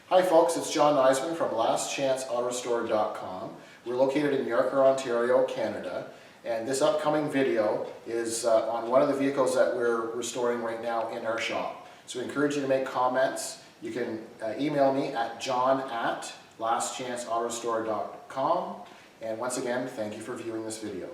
Hi folks, it's John Eisman from LastChanceAutoStore.com. We're located in Yorker, Ontario, Canada, and this upcoming video is on one of the vehicles that we're restoring right now in our shop. So we encourage you to make comments. You can email me at john@lastchanceautostore.com, and once again, thank you for viewing this video.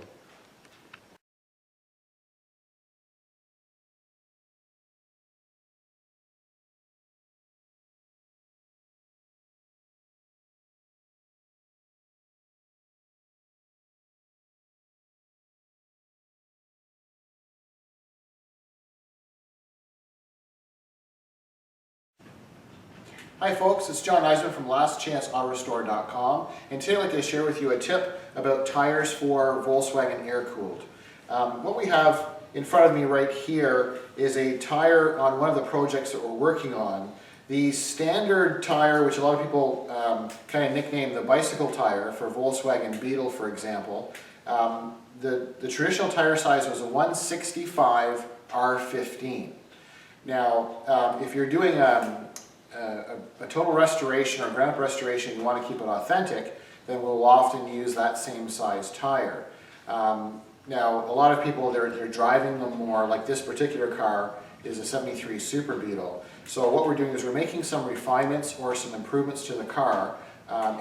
Hi folks, it's John Eisman from LastChanceAutoStore.com, and today I'd like to share with you a tip about tires for Volkswagen air-cooled. What we have in front of me right here is a tire on one of the projects that we're working on. The standard tire, which a lot of people kind of nickname the bicycle tire for Volkswagen Beetle, for example, the traditional tire size was a 165 R15. Now, if you're doing a total restoration or ground-up restoration, you want to keep it authentic, then we'll often use that same size tire. Now, a lot of people, they're driving them more, like this particular car is a 73 Super Beetle. So what we're doing is we're making some refinements or some improvements to the car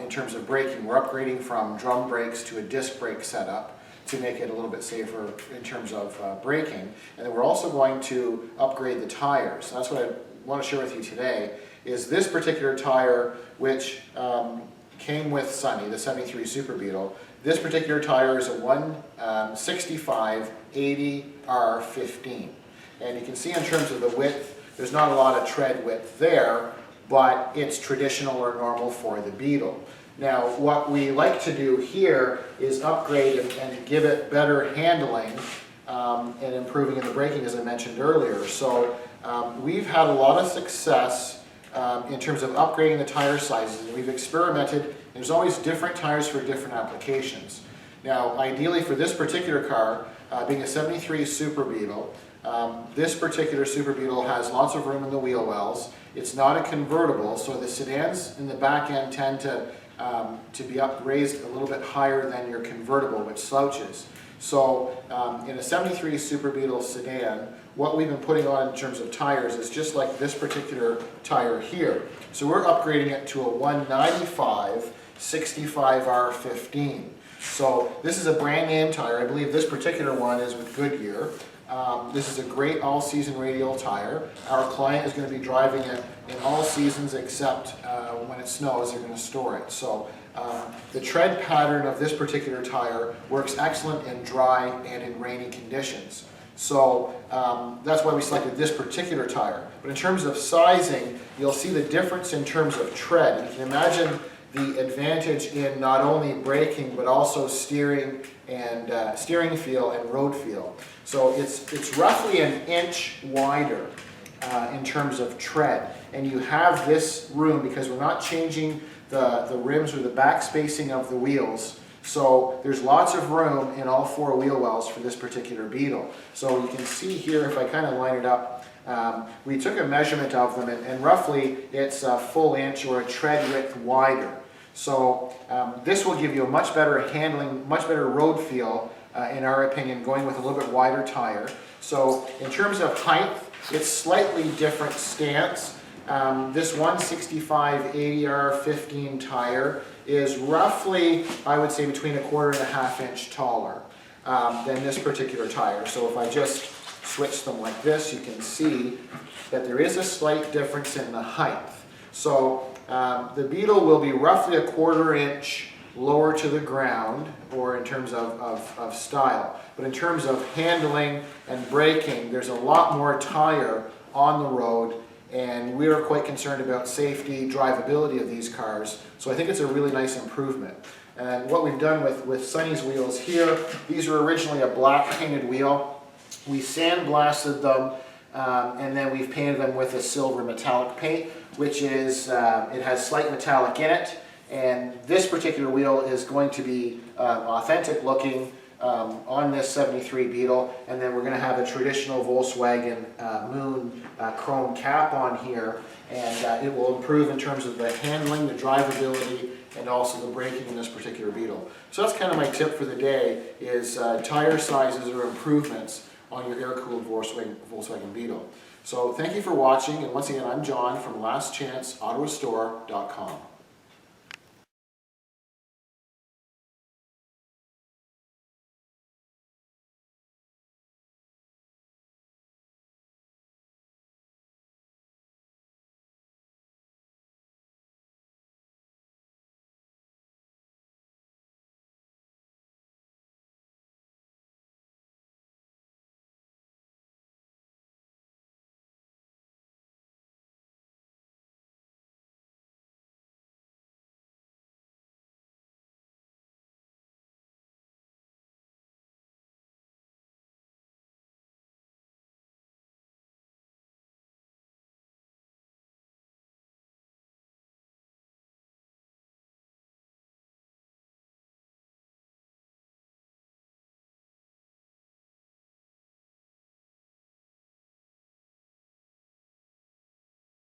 in terms of braking. We're upgrading from drum brakes to a disc brake setup to make it a little bit safer in terms of braking. And then we're also going to upgrade the tires. So that's what I want to share with you today, is this particular tire, which came with Sunny, the 73 Super Beetle. This particular tire is a 165/80 R15. And you can see in terms of the width, there's not a lot of tread width there, but it's traditional or normal for the Beetle. Now, what we like to do here is upgrade and give it better handling and improving in the braking, as I mentioned earlier. So we've had a lot of success in terms of upgrading the tire sizes, and we've experimented. There's always different tires for different applications. Now, ideally for this particular car, being a 73 Super Beetle, this particular Super Beetle has lots of room in the wheel wells. It's not a convertible, so the sedans in the back end tend to be raised a little bit higher than your convertible, which slouches. So in a 73 Super Beetle sedan, what we've been putting on in terms of tires is just like this particular tire here. So we're upgrading it to a 195/65 R15. So this is a brand name tire. I believe this particular one is with Goodyear. This is a great all-season radial tire. Our client is going to be driving it in all seasons except when it snows. They're going to store it. So the tread pattern of this particular tire works excellent in dry and in rainy conditions. So that's why we selected this particular tire. But in terms of sizing, you'll see the difference in terms of tread. You can imagine the advantage in not only braking but also steering and steering feel and road feel. So it's roughly an inch wider in terms of tread, and you have this room because we're not changing the rims or the back spacing of the wheels. So there's lots of room in all four wheel wells for this particular Beetle. So you can see here, if I kind of line it up, we took a measurement of them, and roughly it's a full inch or a tread width wider. So this will give you a much better handling, much better road feel, in our opinion, going with a little bit wider tire. So in terms of height, it's slightly different stance. This 165/80 R15 tire is roughly, I would say, between 1/4 and 1/2 inch taller than this particular tire. So if I just switch them like this, you can see that there is a slight difference in the height. So the Beetle will be roughly 1/4 inch lower to the ground, or in terms of style. But in terms of handling and braking, there's a lot more tire on the road, and we are quite concerned about safety, drivability of these cars. So I think it's a really nice improvement. And what we've done with Sunny's wheels here, these were originally a black painted wheel. We sandblasted them, and then we've painted them with a silver metallic paint, which is, it has slight metallic in it. And this particular wheel is going to be authentic looking, on this 73 Beetle, and then we're going to have a traditional Volkswagen Moon chrome cap on here, and it will improve in terms of the handling, the drivability, and also the braking in this particular Beetle. So that's kind of my tip for the day, is tire sizes or improvements on your air-cooled Volkswagen Beetle. So thank you for watching, and once again, I'm John from lastchanceautorestore.com.